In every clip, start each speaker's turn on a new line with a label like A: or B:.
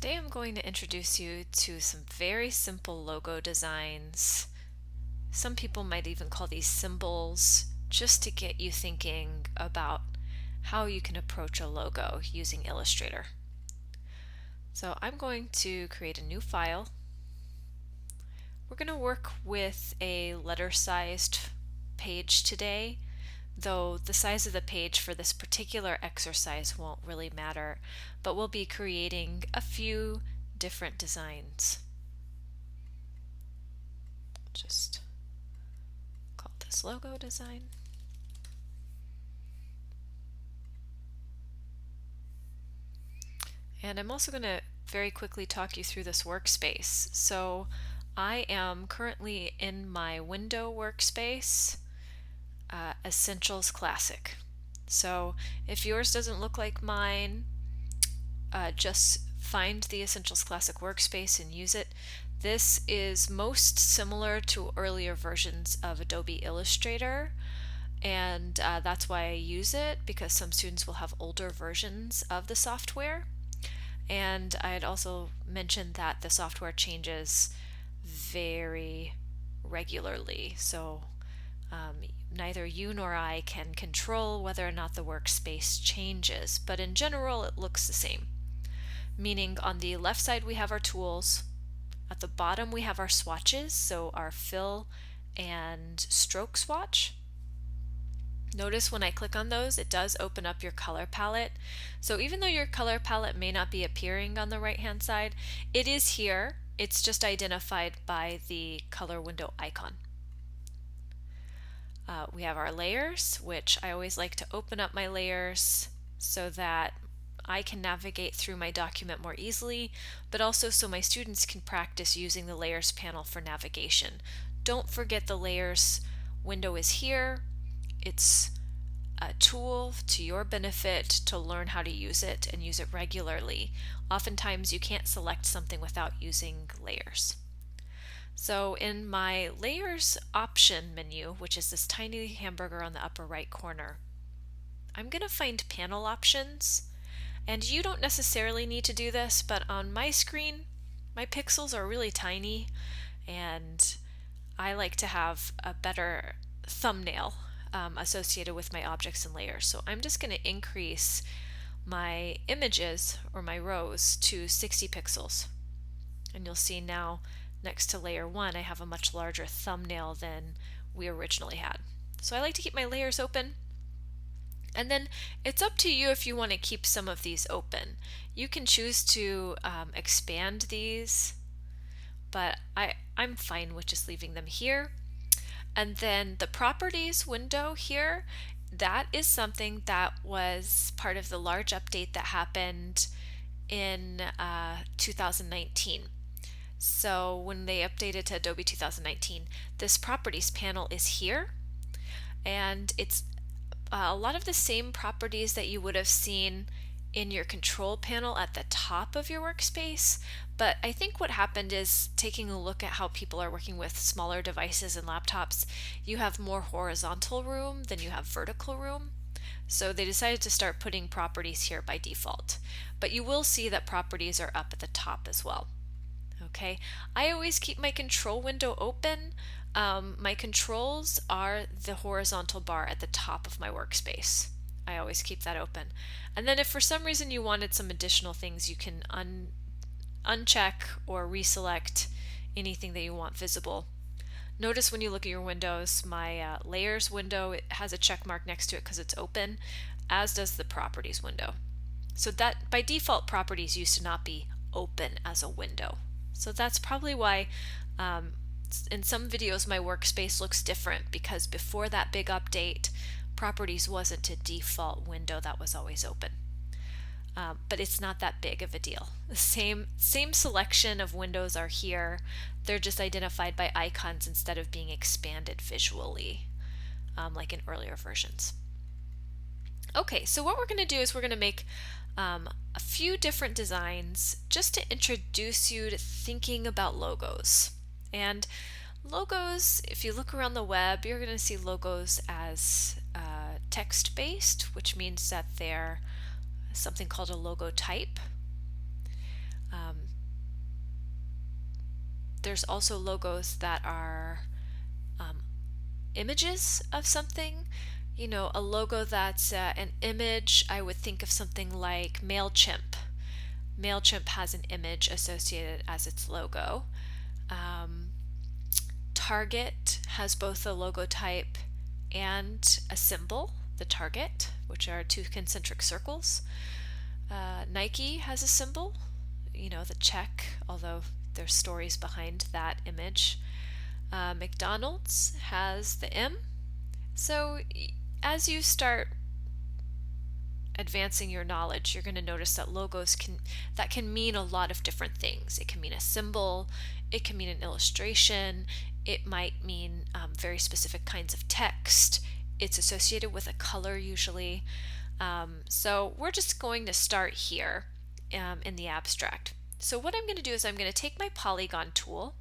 A: Today I'm going to introduce you to some very simple logo designs. Some people might even call these symbols, just to get you thinking about how you can approach a logo using Illustrator. So I'm going to create a new file. We're going to work with a letter-sized page today, though the size of the page for this particular exercise won't really matter, but we'll be creating a few different designs. Just call this logo design. And I'm also going to very quickly talk you through this workspace. So I am currently in my window workspace, Essentials Classic. So if yours doesn't look like mine, just find the Essentials Classic workspace and use it. This is most similar to earlier versions of Adobe Illustrator, and that's why I use it, because some students will have older versions of the software. And I had also mentioned that the software changes very regularly, so neither you nor I can control whether or not the workspace changes, but in general it looks the same. Meaning on the left side we have our tools, at the bottom we have our swatches, so our fill and stroke swatch. Notice when I click on those, it does open up your color palette. So even though your color palette may not be appearing on the right hand side, it is here. It's just identified by the color window icon. We have our layers, which I always like to open up my layers so that I can navigate through my document more easily, but also so my students can practice using the layers panel for navigation. Don't forget the layers window is here. It's a tool to your benefit to learn how to use it and use it regularly. Oftentimes you can't select something without using layers. So in my layers option menu, which is this tiny hamburger on the upper right corner, I'm going to find panel options. And you don't necessarily need to do this, but on my screen, my pixels are really tiny, and I like to have a better thumbnail associated with my objects and layers. So I'm just going to increase my images or my rows to 60 pixels. And you'll see now next to layer 1 I have a much larger thumbnail than we originally had. So I like to keep my layers open. And then it's up to you if you want to keep some of these open. You can choose to expand these, but I'm fine with just leaving them here. And then the properties window here, that is something that was part of the large update that happened in 2019. So when they updated to Adobe 2019, this properties panel is here, and it's a lot of the same properties that you would have seen in your control panel at the top of your workspace. But I think what happened is, taking a look at how people are working with smaller devices and laptops, you have more horizontal room than you have vertical room. So they decided to start putting properties here by default. But you will see that properties are up at the top as well. Okay, I always keep my control window open. My controls are the horizontal bar at the top of my workspace. I always keep that open. And then if for some reason you wanted some additional things, you can uncheck or reselect anything that you want visible. Notice when you look at your windows, my layers window, it has a check mark next to it because it's open, as does the properties window. So that by default, properties used to not be open as a window. So that's probably why in some videos my workspace looks different, because before that big update, properties wasn't a default window that was always open. But it's not that big of a deal. The same selection of windows are here. They're just identified by icons instead of being expanded visually, like in earlier versions. Okay, so what we're going to do is we're going to make a few different designs just to introduce you to thinking about logos. And logos, if you look around the web, you're going to see logos as text-based, which means that they're something called a logo type. There's also logos that are images of something. You know, a logo that's an image, I would think of something like MailChimp. MailChimp has an image associated as its logo. Um, Target has both a logo type and a symbol, the target, which are two concentric circles. Nike has a symbol, you know, the check, although there's stories behind that image. McDonald's has the M. So as you start advancing your knowledge, you're going to notice that logos can mean a lot of different things. It can mean a symbol, it can mean an illustration, it might mean very specific kinds of text. It's associated with a color usually. So we're just going to start here in the abstract. So what I'm going to do is I'm going to take my polygon tool.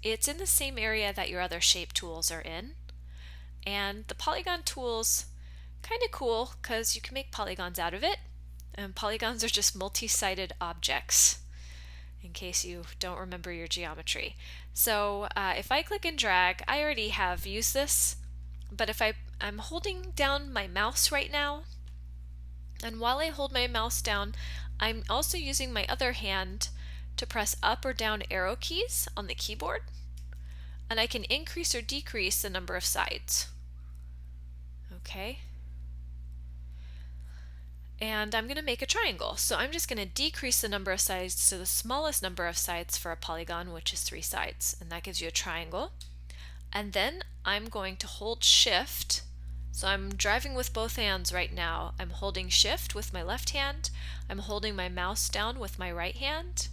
A: It's in the same area that your other shape tools are in. And the polygon tool's kind of cool because you can make polygons out of it. And polygons are just multi-sided objects, in case you don't remember your geometry. So if I click and drag, I already have used this, but if I'm holding down my mouse right now, and while I hold my mouse down, I'm also using my other hand to press up or down arrow keys on the keyboard, and I can increase or decrease the number of sides. Okay. And I'm going to make a triangle. So I'm just going to decrease the number of sides to the smallest number of sides for a polygon, which is 3 sides. And that gives you a triangle. And then I'm going to hold Shift. So I'm driving with both hands right now. I'm holding Shift with my left hand. I'm holding my mouse down with my right hand.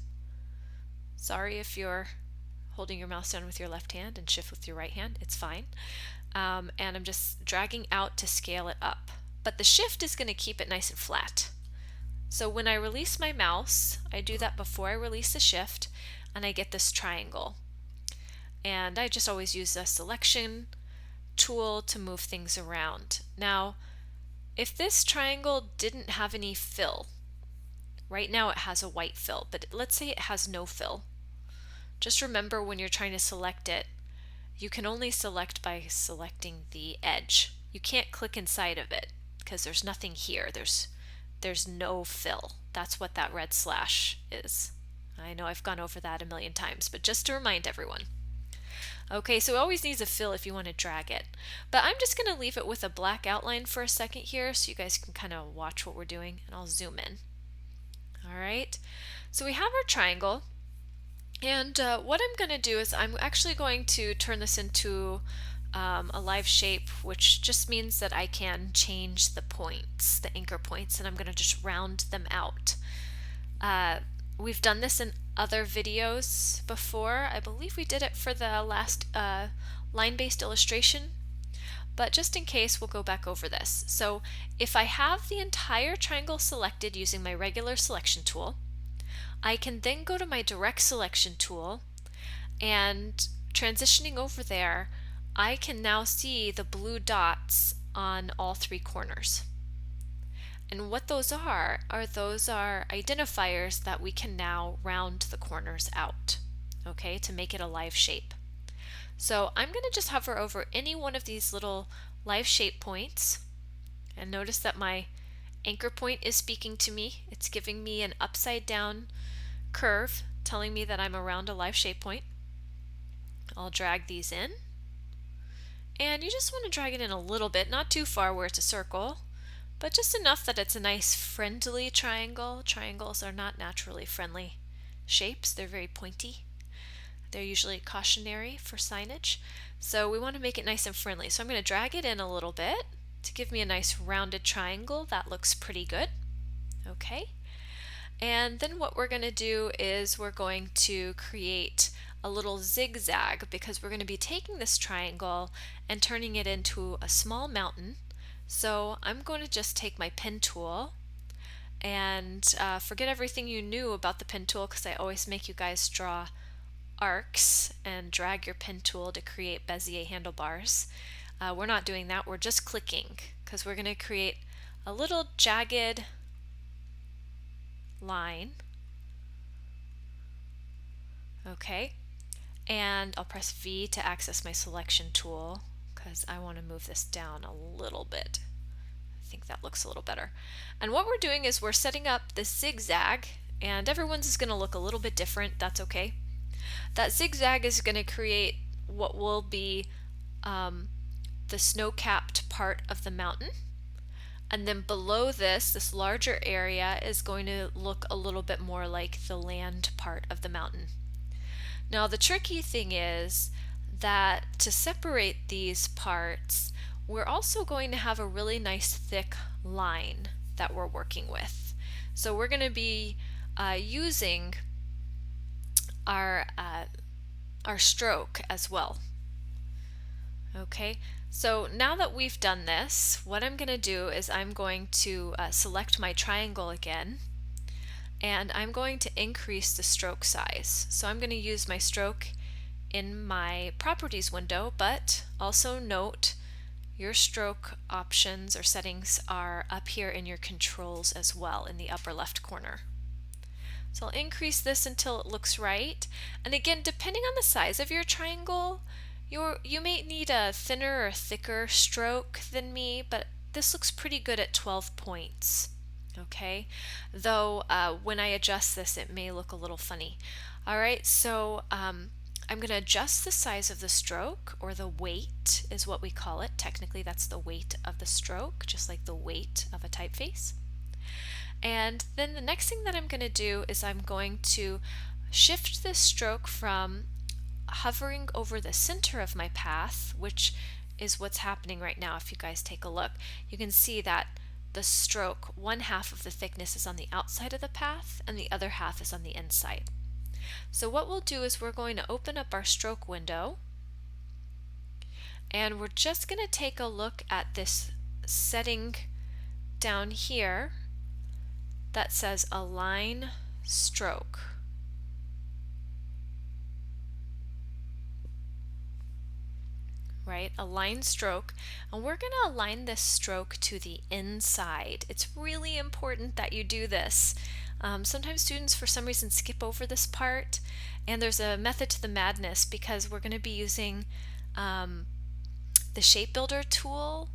A: Sorry if you're holding your mouse down with your left hand and Shift with your right hand. It's fine. And I'm just dragging out to scale it up. But the Shift is going to keep it nice and flat. So when I release my mouse, I do that before I release the Shift, and I get this triangle. And I just always use the selection tool to move things around. Now, if this triangle didn't have any fill, right now it has a white fill, but let's say it has no fill. Just remember when you're trying to select it, you can only select by selecting the edge. You can't click inside of it because there's nothing here. There's no fill. That's what that red slash is. I know I've gone over that a million times, but just to remind everyone. Okay, so it always needs a fill if you want to drag it. But I'm just going to leave it with a black outline for a second here so you guys can kind of watch what we're doing, and I'll zoom in. All right, so we have our triangle. And what I'm going to do is I'm actually going to turn this into a live shape, which just means that I can change the points, the anchor points, and I'm going to just round them out. We've done this in other videos before. I believe we did it for the last line-based illustration, but just in case, we'll go back over this. So if I have the entire triangle selected using my regular selection tool, I can then go to my direct selection tool, and transitioning over there, I can now see the blue dots on all 3 corners. And what those are identifiers that we can now round the corners out, okay, to make it a live shape. So I'm going to just hover over any one of these little live shape points, and notice that my anchor point is speaking to me. It's giving me an upside down curve telling me that I'm around a live shape point. I'll drag these in, and you just want to drag it in a little bit, not too far where it's a circle, but just enough that it's a nice friendly triangle. Triangles are not naturally friendly shapes. They're very pointy. They're usually cautionary for signage. So we want to make it nice and friendly. So I'm going to drag it in a little bit to give me a nice rounded triangle. That looks pretty good. Okay. And then what we're going to do is we're going to create a little zigzag, because we're going to be taking this triangle and turning it into a small mountain. So I'm going to just take my pen tool and forget everything you knew about the pen tool, because I always make you guys draw arcs and drag your pen tool to create Bezier handlebars. We're not doing that, we're just clicking, because we're going to create a little jagged line. Okay, And I'll press V to access my selection tool because I want to move this down a little bit. I think that looks a little better. And what we're doing is we're setting up this zigzag, and everyone's is going to look a little bit different. That's okay. That zigzag is going to create what will be the snow-capped part of the mountain. And then below this larger area is going to look a little bit more like the land part of the mountain. Now the tricky thing is that to separate these parts, we're also going to have a really nice thick line that we're working with. So we're going to be using our stroke as well. Okay, so now that we've done this, what I'm going to do is I'm going to select my triangle again, and I'm going to increase the stroke size. So I'm going to use my stroke in my properties window, but also note your stroke options or settings are up here in your controls as well in the upper left corner. So I'll increase this until it looks right. And again, depending on the size of your triangle, you may need a thinner or thicker stroke than me, but this looks pretty good at 12 points. Okay, though when I adjust this, it may look a little funny. All right, so I'm going to adjust the size of the stroke, or the weight is what we call it. Technically, that's the weight of the stroke, just like the weight of a typeface. And then the next thing that I'm going to do is I'm going to shift this stroke from hovering over the center of my path, which is what's happening right now. If you guys take a look, you can see that the stroke, one half of the thickness is on the outside of the path and the other half is on the inside. So what we'll do is we're going to open up our stroke window, and we're just going to take a look at this setting down here that says Align Stroke. Right, align stroke, and we're going to align this stroke to the inside. It's really important that you do this. Sometimes students for some reason skip over this part, and there's a method to the madness because we're going to be using the shape builder tool,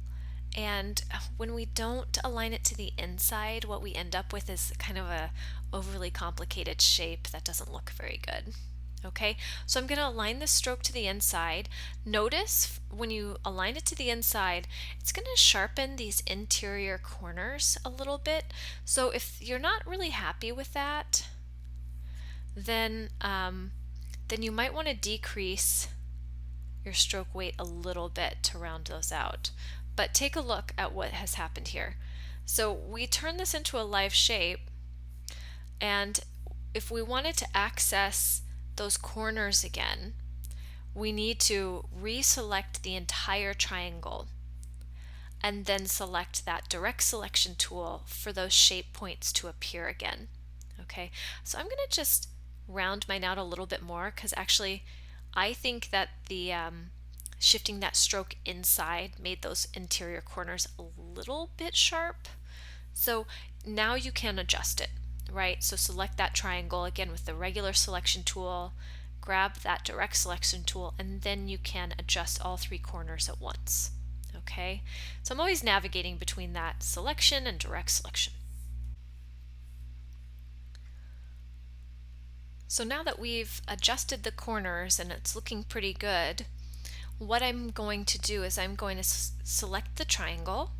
A: and when we don't align it to the inside, what we end up with is kind of a overly complicated shape that doesn't look very good. Okay, so I'm going to align this stroke to the inside. Notice when you align it to the inside, it's going to sharpen these interior corners a little bit. So if you're not really happy with that, then you might want to decrease your stroke weight a little bit to round those out. But take a look at what has happened here. So we turn this into a live shape, and if we wanted to access those corners again, we need to reselect the entire triangle and then select that direct selection tool for those shape points to appear again. Okay, so I'm going to just round mine out a little bit more because actually I think that the shifting that stroke inside made those interior corners a little bit sharp. So now you can adjust it. Right, so select that triangle again with the regular selection tool, grab that direct selection tool, and then you can adjust all three corners at once. Okay, so I'm always navigating between that selection and direct selection. So now that we've adjusted the corners and it's looking pretty good, what I'm going to do is I'm going to select the triangle,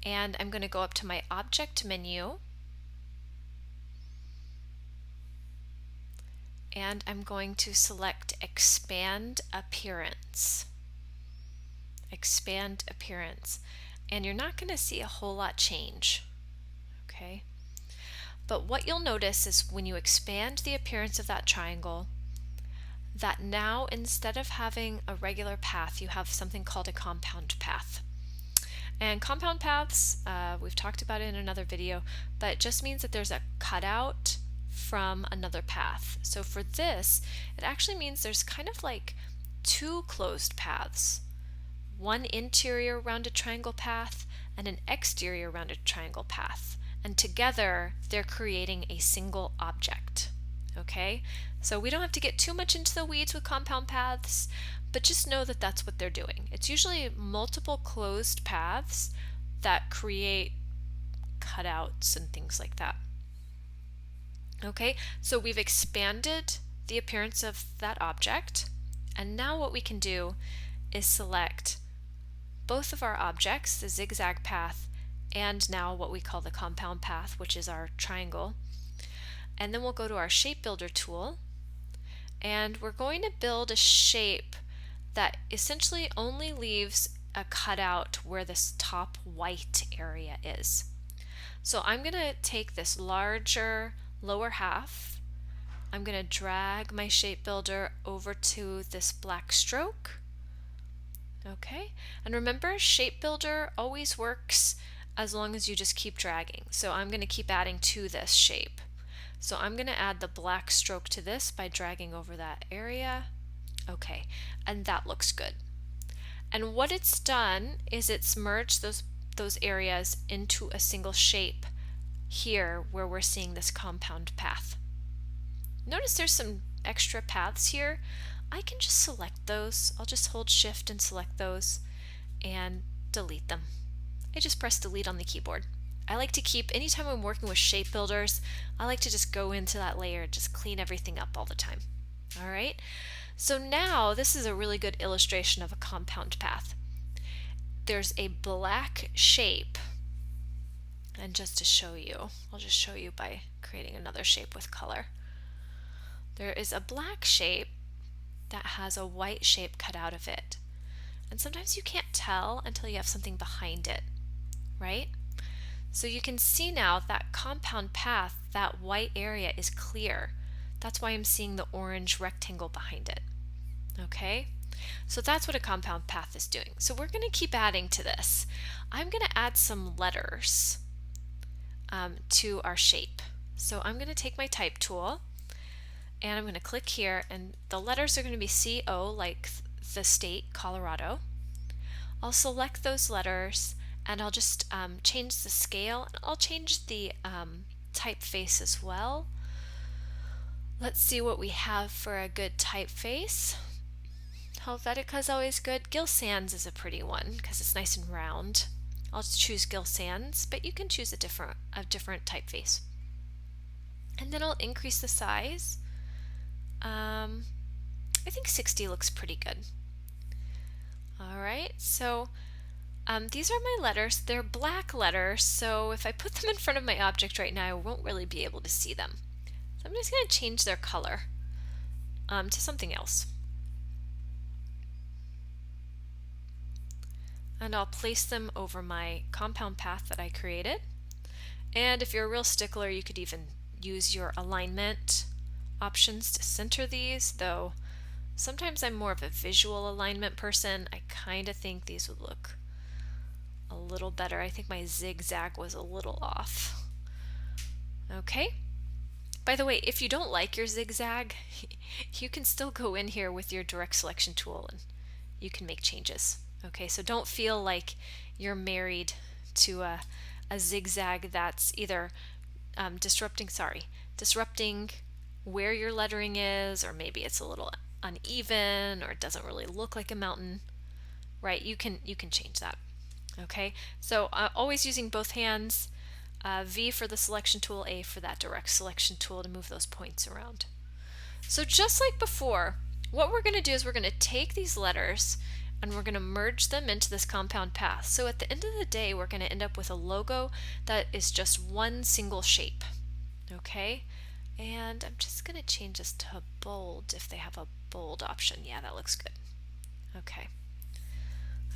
A: and I'm going to go up to my object menu, and I'm going to select Expand Appearance. Expand Appearance. And you're not going to see a whole lot change. Okay? But what you'll notice is when you expand the appearance of that triangle, that now instead of having a regular path, you have something called a compound path. And compound paths, we've talked about it in another video, but it just means that there's a cutout from another path. So for this, it actually means there's kind of like two closed paths. One interior rounded triangle path and an exterior rounded triangle path. And together they're creating a single object. Okay, so we don't have to get too much into the weeds with compound paths, but just know that that's what they're doing. It's usually multiple closed paths that create cutouts and things like that. Okay, so we've expanded the appearance of that object, and now what we can do is select both of our objects, the zigzag path and now what we call the compound path, which is our triangle. And then we'll go to our shape builder tool, and we're going to build a shape that essentially only leaves a cutout where this top white area is. So I'm going to take this larger lower half, I'm going to drag my shape builder over to this black stroke. Okay, and remember, shape builder always works as long as you just keep dragging. So I'm going to keep adding to this shape. So I'm going to add the black stroke to this by dragging over that area. Okay, and that looks good. And what it's done is it's merged those areas into a single shape here where we're seeing this compound path. Notice there's some extra paths here. I can just select those. I'll just hold Shift and select those and delete them. I just press delete on the keyboard. I like to keep, anytime I'm working with shape builders, I like to just go into that layer and just clean everything up all the time. All right, so now this is a really good illustration of a compound path. There's a black shape, and just to show you, I'll just show you by creating another shape with color. There is a black shape that has a white shape cut out of it. And sometimes you can't tell until you have something behind it, right? So you can see now that compound path, that white area is clear. That's why I'm seeing the orange rectangle behind it. Okay? So that's what a compound path is doing. So we're going to keep adding to this. I'm going to add some letters to our shape. So I'm going to take my type tool and I'm going to click here, and the letters are going to be CO, like the state, Colorado. I'll select those letters and I'll just change the scale, and I'll change the typeface as well. Let's see what we have for a good typeface. Helvetica is always good. Gill Sans is a pretty one because it's nice and round. I'll choose Gill Sans, but you can choose a different typeface. And then I'll increase the size. I think 60 looks pretty good. Alright, so these are my letters. They're black letters, so if I put them in front of my object right now, I won't really be able to see them. So I'm just going to change their color to something else. And I'll place them over my compound path that I created. And if you're a real stickler, you could even use your alignment options to center these, though sometimes I'm more of a visual alignment person. I kind of think these would look a little better. I think my zigzag was a little off. Okay. By the way, if you don't like your zigzag, you can still go in here with your direct selection tool and you can make changes. Okay, so don't feel like you're married to a zigzag that's either disrupting where your lettering is, or maybe it's a little uneven or it doesn't really look like a mountain, right? You can change that. Okay, so always using both hands, V for the selection tool, A for that direct selection tool to move those points around. So just like before, what we're going to do is we're going to take these letters and we're going to merge them into this compound path. So at the end of the day, we're going to end up with a logo that is just one single shape. Okay, and I'm just going to change this to bold if they have a bold option. Yeah, that looks good. Okay.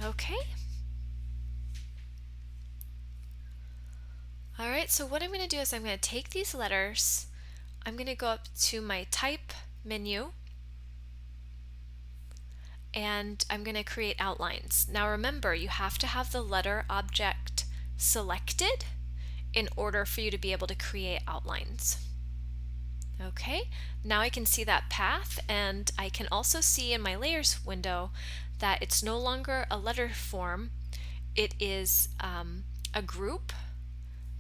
A: Okay. All right, so what I'm going to do is I'm going to take these letters, I'm going to go up to my type menu, and I'm going to create outlines. Now remember, you have to have the letter object selected in order for you to be able to create outlines. Okay, now I can see that path, and I can also see in my layers window that it's no longer a letter form. It is a group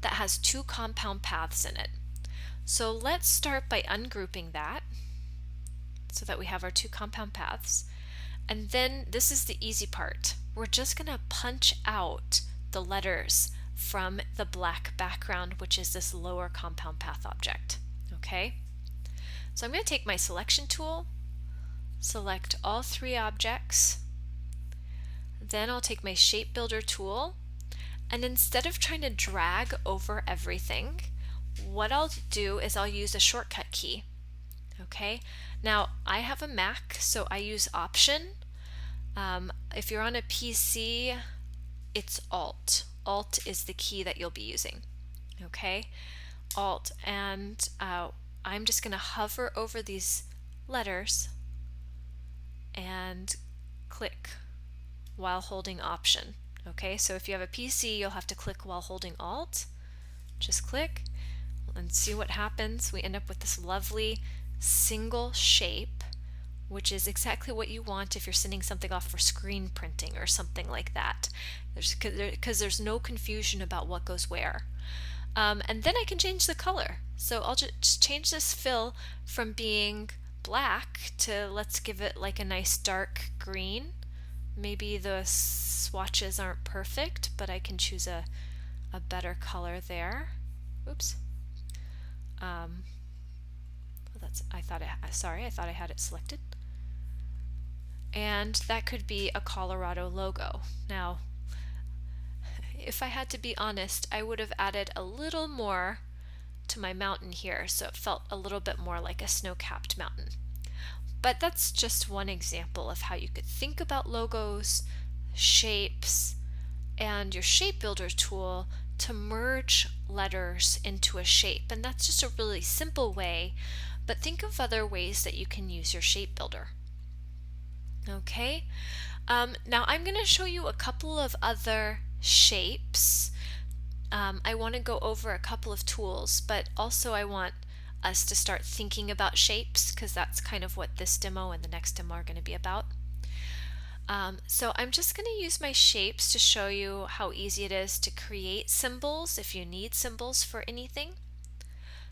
A: that has two compound paths in it. So let's start by ungrouping that so that we have our two compound paths. And then this is the easy part. We're just going to punch out the letters from the black background, which is this lower compound path object. Okay? So I'm going to take my selection tool, select all three objects, then I'll take my shape builder tool, and instead of trying to drag over everything, what I'll do is I'll use a shortcut key. Okay, now I have a Mac, so I use Option. If you're on a PC, it's Alt. Alt is the key that you'll be using. Okay, Alt, and I'm just going to hover over these letters and click while holding Option. Okay, so if you have a PC, you'll have to click while holding Alt. Just click and see what happens. We end up with this lovely single shape, which is exactly what you want if you're sending something off for screen printing or something like that, because there's no confusion about what goes where. And then I can change the color. So I'll just change this fill from being black to, let's give it like a nice dark green. Maybe the swatches aren't perfect, but I can choose a better color there. Oops. I thought I had it selected. And that could be a Colorado logo. Now, if I had to be honest, I would have added a little more to my mountain here, so it felt a little bit more like a snow-capped mountain. But that's just one example of how you could think about logos, shapes, and your shape builder tool to merge letters into a shape. And that's just a really simple way, but think of other ways that you can use your shape builder. Okay, now I'm going to show you a couple of other shapes. I want to go over a couple of tools, but also I want us to start thinking about shapes, because that's kind of what this demo and the next demo are going to be about. So I'm just going to use my shapes to show you how easy it is to create symbols if you need symbols for anything.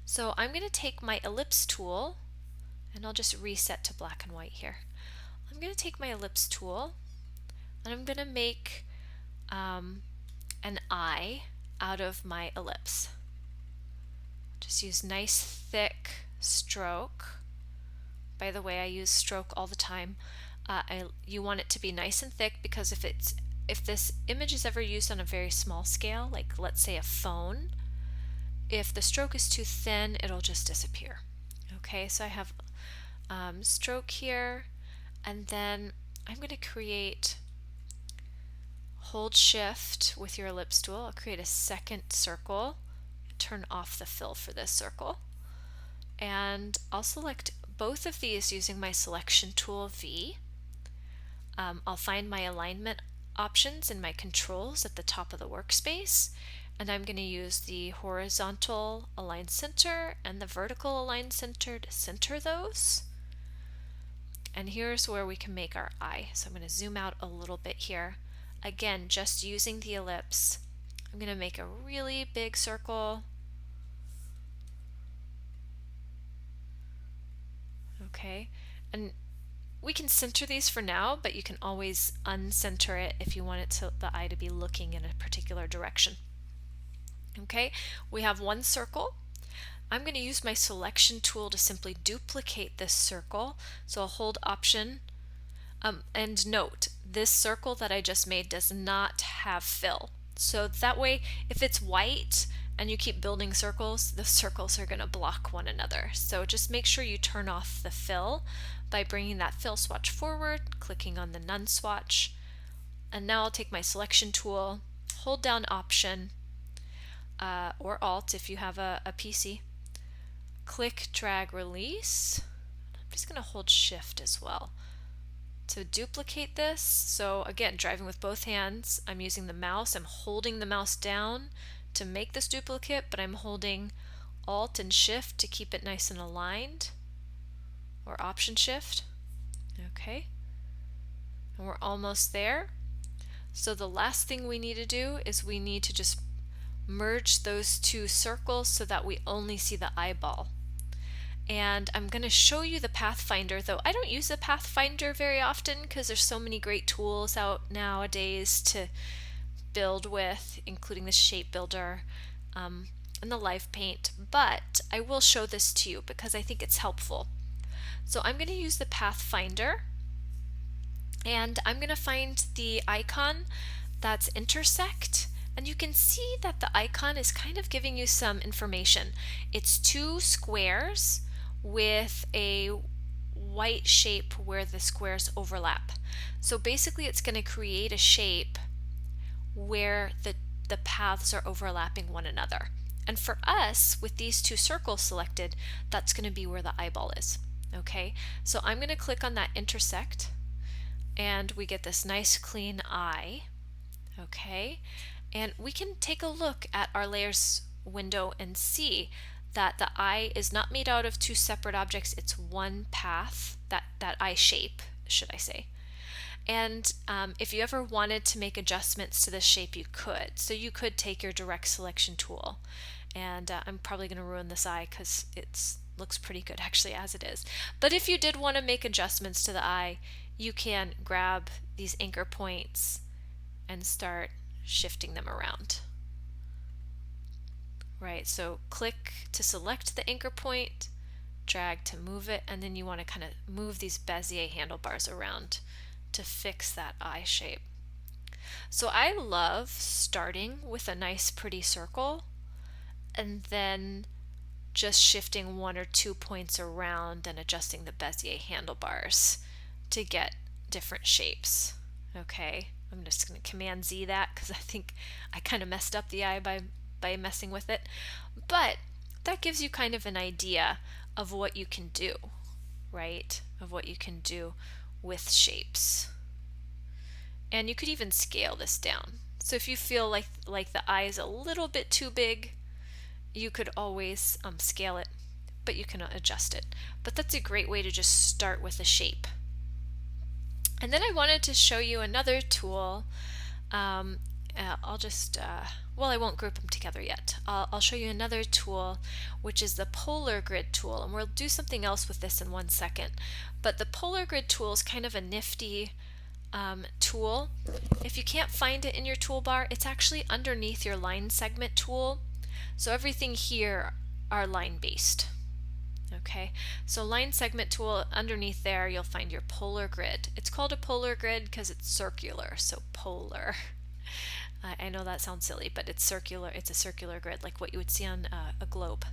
A: So I'm going to take my ellipse tool, and I'll just reset to black and white here. I'm going to take my ellipse tool, and I'm going to make an eye out of my ellipse. Just use nice thick stroke. By the way, I use stroke all the time. You want it to be nice and thick, because if this image is ever used on a very small scale, like let's say a phone, if the stroke is too thin, it'll just disappear. Okay, so I have stroke here, and then I'm going to create, hold shift with your ellipse tool, I'll create a second circle, turn off the fill for this circle, and I'll select both of these using my selection tool V. I'll find my alignment options in my controls at the top of the workspace, and I'm going to use the horizontal align center and the vertical align center to center those. And here's where we can make our eye. So I'm going to zoom out a little bit here. Again, just using the ellipse. I'm going to make a really big circle. Okay, and we can center these for now, but you can always uncenter it if you want the eye to be looking in a particular direction. Okay, we have one circle. I'm going to use my selection tool to simply duplicate this circle. So I'll hold Option, and note, this circle that I just made does not have fill. So that way, if it's white and you keep building circles, the circles are going to block one another. So just make sure you turn off the fill by bringing that fill swatch forward, clicking on the none swatch. And now I'll take my selection tool, hold down Option, or Alt if you have a PC, click, drag, release. I'm just going to hold Shift as well to duplicate this. So again, driving with both hands, I'm using the mouse, I'm holding the mouse down to make this duplicate, but I'm holding Alt and Shift to keep it nice and aligned, or Option Shift. Okay, and we're almost there. So the last thing we need to do is we need to just merge those two circles so that we only see the eyeball. And I'm going to show you the Pathfinder, though I don't use the Pathfinder very often because there's so many great tools out nowadays to build with, including the shape builder and the live paint, but I will show this to you because I think it's helpful. So I'm going to use the Pathfinder, and I'm going to find the icon that's intersect, and you can see that the icon is kind of giving you some information. It's two squares with a white shape where the squares overlap. So basically it's going to create a shape where the paths are overlapping one another. And for us, with these two circles selected, that's going to be where the eyeball is. Okay, so I'm going to click on that intersect, and we get this nice clean eye. Okay, and we can take a look at our layers window and see that the eye is not made out of two separate objects, it's one path, that eye shape, should I say. And if you ever wanted to make adjustments to this shape, you could. So you could take your direct selection tool, and I'm probably going to ruin this eye because it looks pretty good actually as it is. But if you did want to make adjustments to the eye, you can grab these anchor points and start shifting them around. Right, so click to select the anchor point, drag to move it, and then you want to kind of move these Bezier handlebars around to fix that eye shape. So I love starting with a nice pretty circle and then just shifting 1 or 2 points around and adjusting the Bezier handlebars to get different shapes. Okay, I'm just going to Command Z that because I think I kind of messed up the eye by messing with it. But that gives you kind of an idea of what you can do, right? Of what you can do with shapes. And you could even scale this down. So if you feel like the eye is a little bit too big, you could always scale it, but you can adjust it. But that's a great way to just start with a shape. And then I wanted to show you another tool. I'll just, well, I won't group them together yet. I'll show you another tool, which is the Polar Grid tool, and we'll do something else with this in 1 second. But the Polar Grid tool is kind of a nifty tool. If you can't find it in your toolbar, it's actually underneath your line segment tool. So everything here are line based. Okay, so line segment tool, underneath there you'll find your Polar Grid. It's called a Polar Grid because it's circular, so polar. I know that sounds silly, but it's circular. It's a circular grid like what you would see on a globe.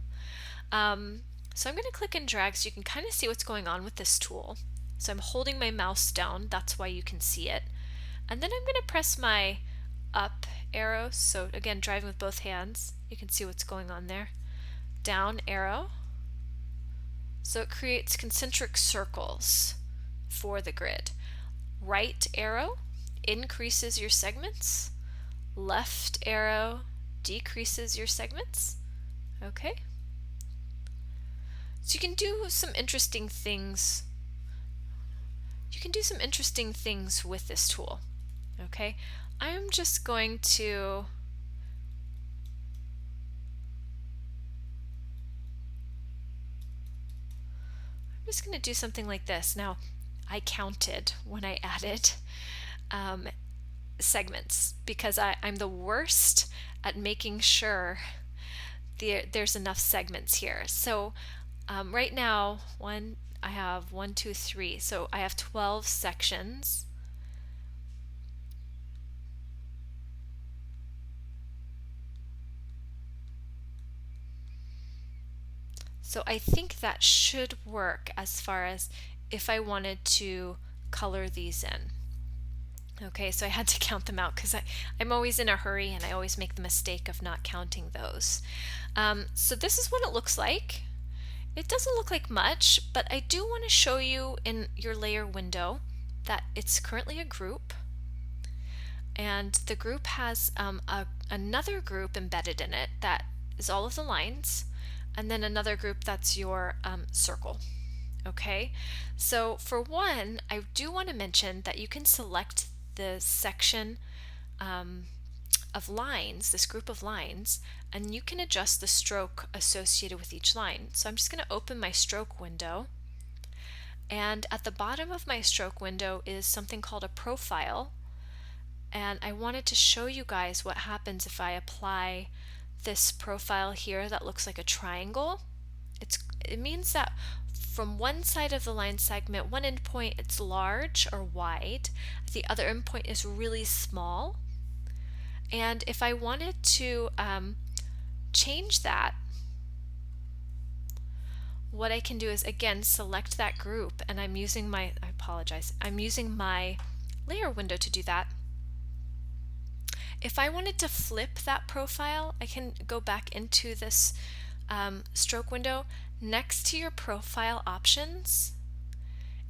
A: So I'm going to click and drag so you can kind of see what's going on with this tool. So I'm holding my mouse down, that's why you can see it. And then I'm going to press my up arrow, so again driving with both hands, you can see what's going on there. Down arrow, so it creates concentric circles for the grid. Right arrow increases your segments, left arrow decreases your segments. Okay, so you can do some interesting things. You can do some interesting things with this tool. Okay, I'm just going to do something like this. Now, I counted when I added segments because I'm the worst at making sure there's enough segments here. So right now, I have 1, 2, 3, so I have 12 sections. So I think that should work as far as if I wanted to color these in. Okay, so I had to count them out because I'm always in a hurry and I always make the mistake of not counting those. So this is what it looks like. It doesn't look like much, but I do want to show you in your layer window that it's currently a group, and the group has another group embedded in it that is all of the lines, and then another group that's your circle. Okay, so for one, I do want to mention that you can select the section of lines, this group of lines, and you can adjust the stroke associated with each line. So I'm just going to open my stroke window, and at the bottom of my stroke window is something called a profile, and I wanted to show you guys what happens if I apply this profile here that looks like a triangle. It means that from one side of the line segment, one endpoint, it's large or wide, the other endpoint is really small. And if I wanted to change that, what I can do is again select that group, and I'm using my layer window to do that. If I wanted to flip that profile, I can go back into this stroke window. Next to your profile options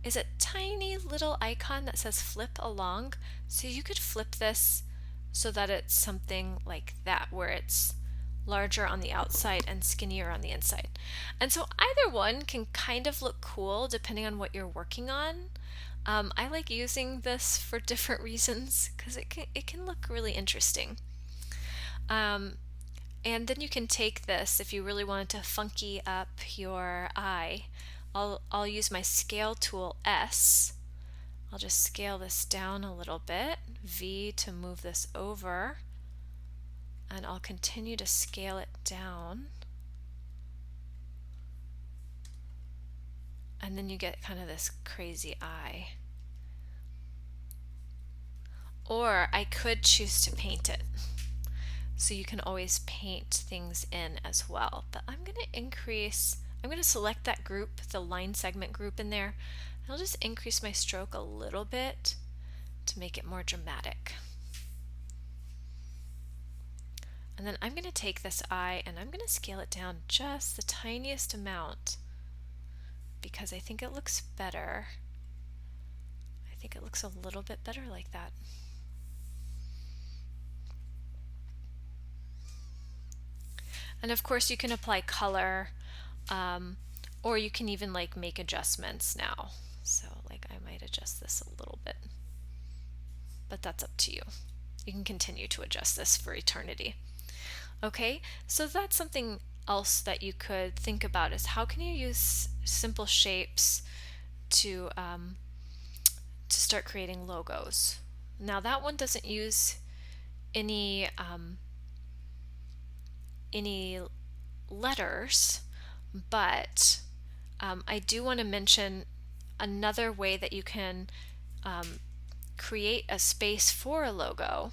A: is a tiny little icon that says flip along. So you could flip this so that it's something like that, where it's larger on the outside and skinnier on the inside. And so either one can kind of look cool depending on what you're working on. I like using this for different reasons because it can look really interesting. And then you can take this if you really wanted to funky up your eye. I'll use my scale tool S. I'll just scale this down a little bit, V to move this over, and I'll continue to scale it down. And then you get kind of this crazy eye. Or I could choose to paint it. So you can always paint things in as well. But I'm going to select that group, the line segment group in there. I'll just increase my stroke a little bit to make it more dramatic. And then I'm going to take this eye and I'm going to scale it down just the tiniest amount because I think it looks better. I think it looks a little bit better like that. And of course you can apply color, or you can even like make adjustments now. So like I might adjust this a little bit, but that's up to you. You can continue to adjust this for eternity. Okay, so that's something else that you could think about, is how can you use simple shapes to start creating logos. Now that one doesn't use any letters, but I do want to mention another way that you can create a space for a logo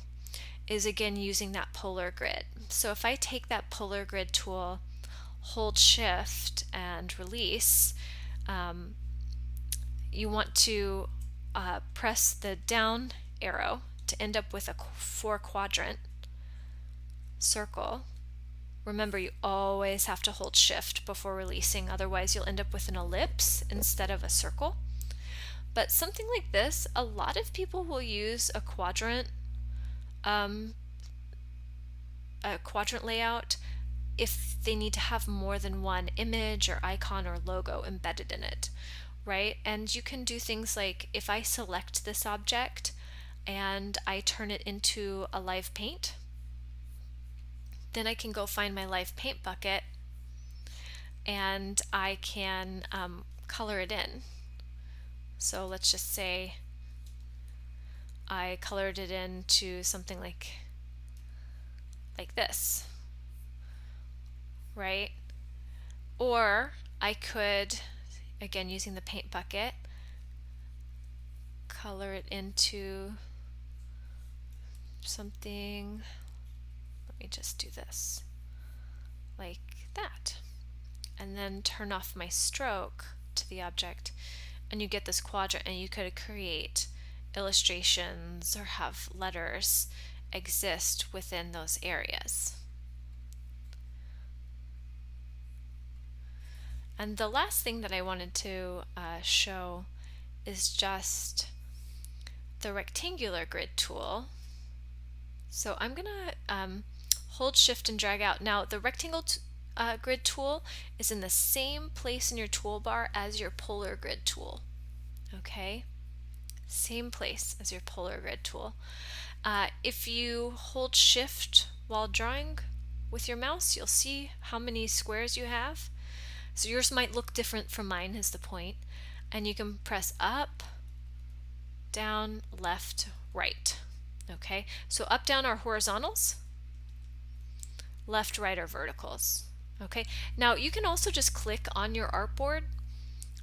A: is again using that polar grid. So if I take that polar grid tool, hold shift and release, you want to press the down arrow to end up with a 4-quadrant circle. Remember, you always have to hold shift before releasing, otherwise you'll end up with an ellipse instead of a circle. But something like this, a lot of people will use a quadrant layout if they need to have more than one image or icon or logo embedded in it, right? And you can do things like, if I select this object and I turn it into a live paint, then I can go find my live paint bucket and I can color it in. So let's just say I colored it into something like this, right? Or I could, again using the paint bucket, color it into something, let me just do this, like that. And then turn off my stroke to the object and you get this quadrant, and you could create illustrations or have letters exist within those areas. And the last thing that I wanted to show is just the rectangular grid tool. So I'm gonna hold shift and drag out. Now the rectangle grid tool is in the same place in your toolbar as your polar grid tool. Okay, same place as your polar grid tool. If you hold shift while drawing with your mouse, you'll see how many squares you have. So yours might look different from mine is the point. And you can press up, down, left, right. Okay, so up, down are horizontals, left, right are verticals. Okay, now you can also just click on your artboard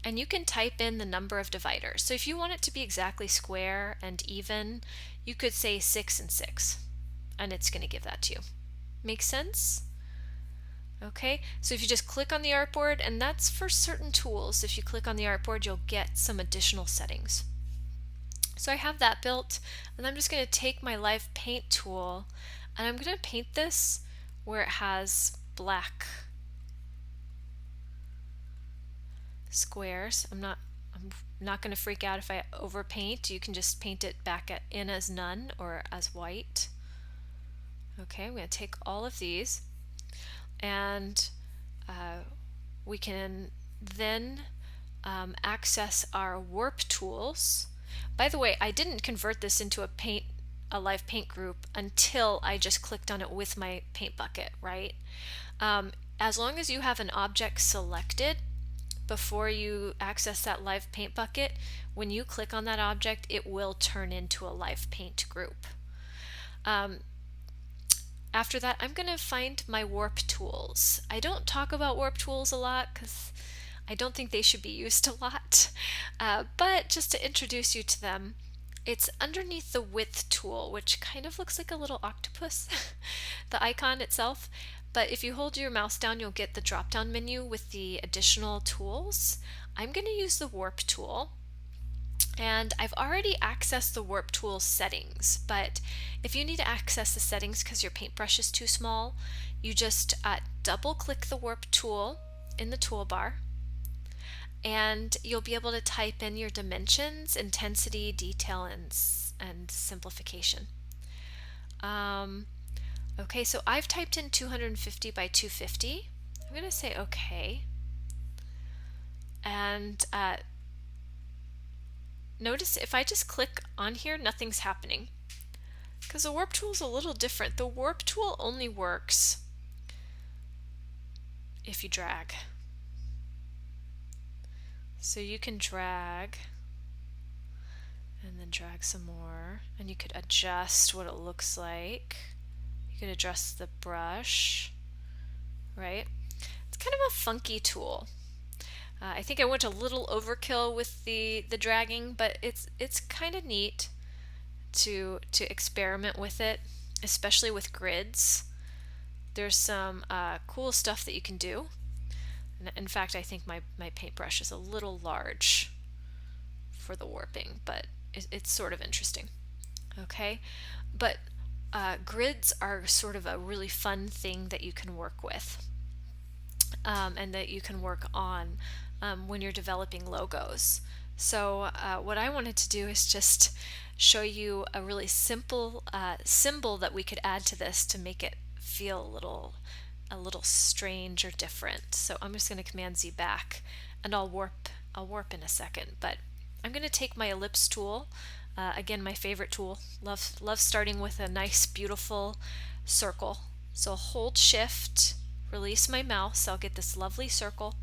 A: and you can type in the number of dividers. So if you want it to be exactly square and even, you could say 6 and 6, and it's going to give that to you. Make sense? Okay, so if you just click on the artboard, and that's for certain tools, if you click on the artboard, you'll get some additional settings. So I have that built, and I'm just going to take my live paint tool, and I'm going to paint this where it has black squares. I'm not going to freak out if I overpaint. You can just paint it back in as none or as white. Okay, I'm going to take all of these, and we can then access our warp tools. By the way, I didn't convert this into a live paint group until I just clicked on it with my paint bucket, right? As long as you have an object selected before you access that live paint bucket, when you click on that object, it will turn into a live paint group. After that, I'm going to find my warp tools. I don't talk about warp tools a lot because I don't think they should be used a lot, but just to introduce you to them, it's underneath the width tool, which kind of looks like a little octopus, the icon itself. But if you hold your mouse down, you'll get the drop-down menu with the additional tools. I'm going to use the warp tool. And I've already accessed the warp tool settings, but if you need to access the settings because your paintbrush is too small, you just double click the warp tool in the toolbar, and you'll be able to type in your dimensions, intensity, detail, and simplification. Okay, so I've typed in 250 by 250. I'm going to say OK. And notice if I just click on here, nothing's happening. Because the warp tool is a little different. The warp tool only works if you drag. So you can drag and then drag some more, and you could adjust what it looks like. You could adjust the brush, right? It's kind of a funky tool. I think I went a little overkill with the dragging, but it's kind of neat to experiment with it, especially with grids. There's some cool stuff that you can do. In fact, I think my paintbrush is a little large for the warping, but it's sort of interesting. Okay, but grids are sort of a really fun thing that you can work with, and that you can work on when you're developing logos. So what I wanted to do is just show you a really simple symbol that we could add to this to make it feel a little strange or different. So I'm just going to Command Z back, and I'll warp in a second. But I'm going to take my ellipse tool, again my favorite tool. Love starting with a nice beautiful circle. So hold Shift, release my mouse, I'll get this lovely circle.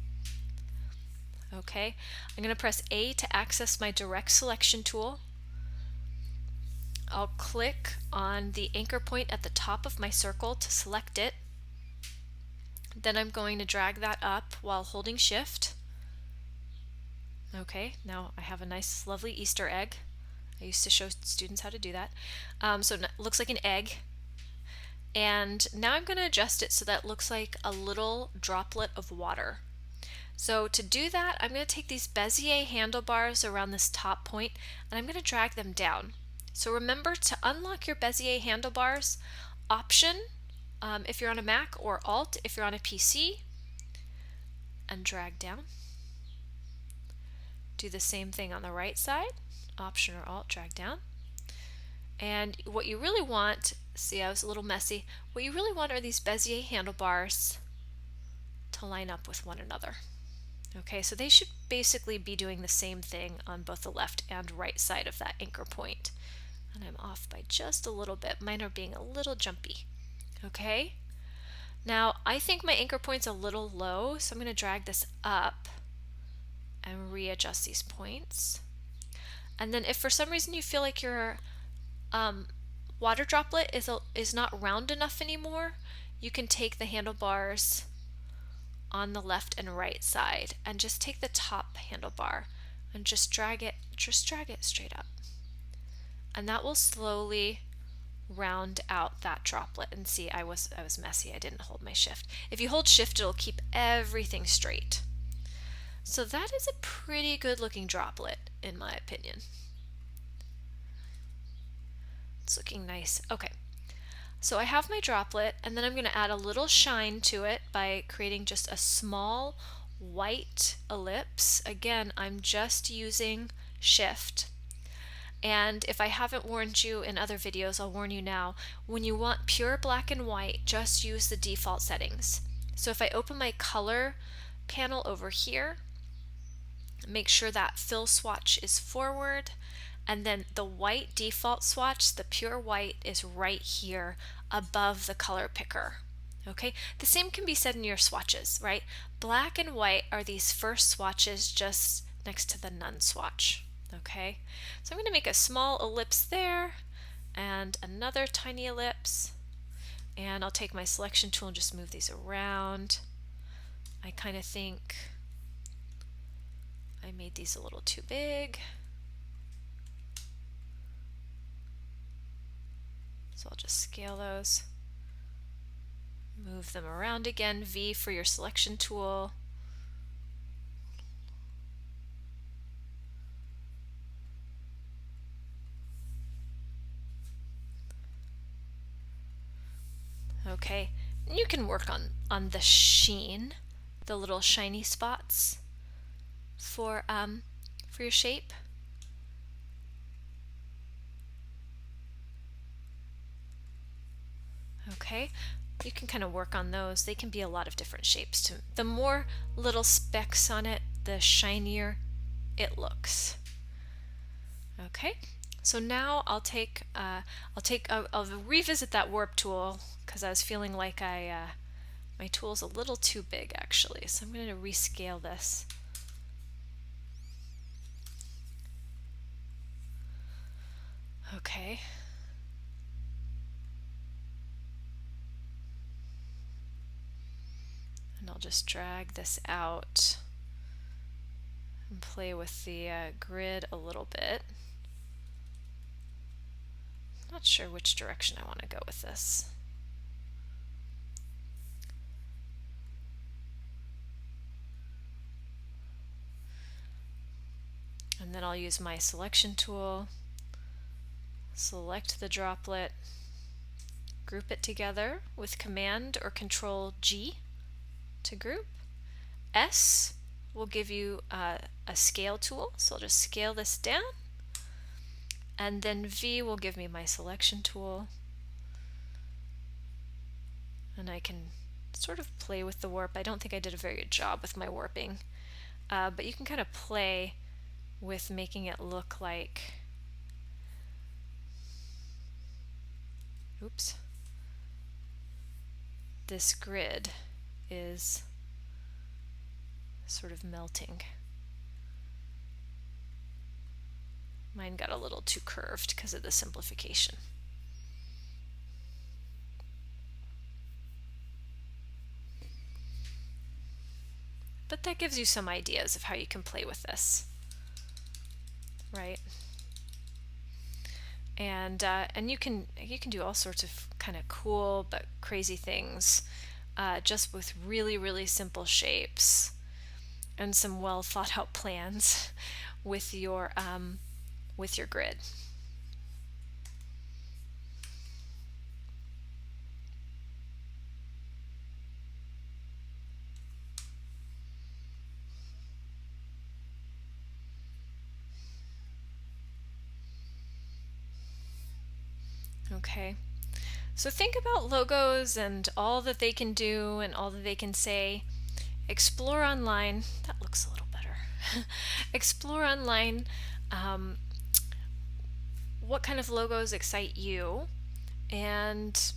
A: Okay, I'm going to press A to access my direct selection tool. I'll click on the anchor point at the top of my circle to select it. Then I'm going to drag that up while holding Shift. Okay, now I have a nice lovely Easter egg. I used to show students how to do that. So it looks like an egg. And now I'm going to adjust it so that it looks like a little droplet of water. So to do that, I'm going to take these Bezier handlebars around this top point, and I'm going to drag them down. So remember to unlock your Bezier handlebars, Option if you're on a Mac, or Alt if you're on a PC, and drag down. Do the same thing on the right side, Option or Alt, drag down. And what you really want, see I was a little messy, what you really want are these Bezier handlebars to line up with one another. Okay, so they should basically be doing the same thing on both the left and right side of that anchor point. And I'm off by just a little bit. Mine are being a little jumpy. Okay? Now, I think my anchor point's a little low, so I'm going to drag this up and readjust these points. And then if for some reason you feel like your water droplet is not round enough anymore, you can take the handlebars on the left and right side and just take the top handlebar and just drag it straight up. And that will slowly round out that droplet. And see, I was messy. I didn't hold my shift. If you hold shift, it'll keep everything straight. So that is a pretty good looking droplet in my opinion. It's looking nice. Okay. So I have my droplet, and then I'm going to add a little shine to it by creating just a small white ellipse. Again, I'm just using shift. And if I haven't warned you in other videos, I'll warn you now. When you want pure black and white, just use the default settings. So if I open my color panel over here, make sure that fill swatch is forward, and then the white default swatch, the pure white, is right here above the color picker. Okay, the same can be said in your swatches, right? Black and white are these first swatches just next to the none swatch. Okay, so I'm going to make a small ellipse there and another tiny ellipse, and I'll take my selection tool and just move these around. I kind of think I made these a little too big. So I'll just scale those, move them around again, V for your selection tool. Okay, and you can work on the sheen, the little shiny spots for your shape. Okay, you can kind of work on those. They can be a lot of different shapes too. The more little specks on it, the shinier it looks. Okay, so now I'll revisit that warp tool because I was feeling like my tool's a little too big actually. So I'm going to rescale this. Okay. And I'll just drag this out and play with the grid a little bit. Not sure which direction I want to go with this. And then I'll use my selection tool, select the droplet, group it together with Command or Control G to group. S will give you a scale tool, so I'll just scale this down. And then V will give me my selection tool. And I can sort of play with the warp. I don't think I did a very good job with my warping, but you can kind of play with making it look like, oops, this grid is sort of melting. Mine got a little too curved because of the simplification. But that gives you some ideas of how you can play with this, right? And you can do all sorts of kind of cool but crazy things just with really simple shapes and some well thought out plans with your grid. Okay, so think about logos and all that they can do and all that they can say. Explore online. That looks a little better. Explore online what kind of logos excite you, and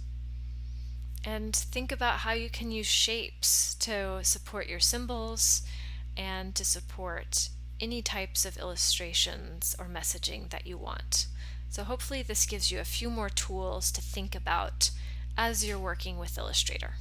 A: think about how you can use shapes to support your symbols and to support any types of illustrations or messaging that you want. So hopefully this gives you a few more tools to think about as you're working with Illustrator.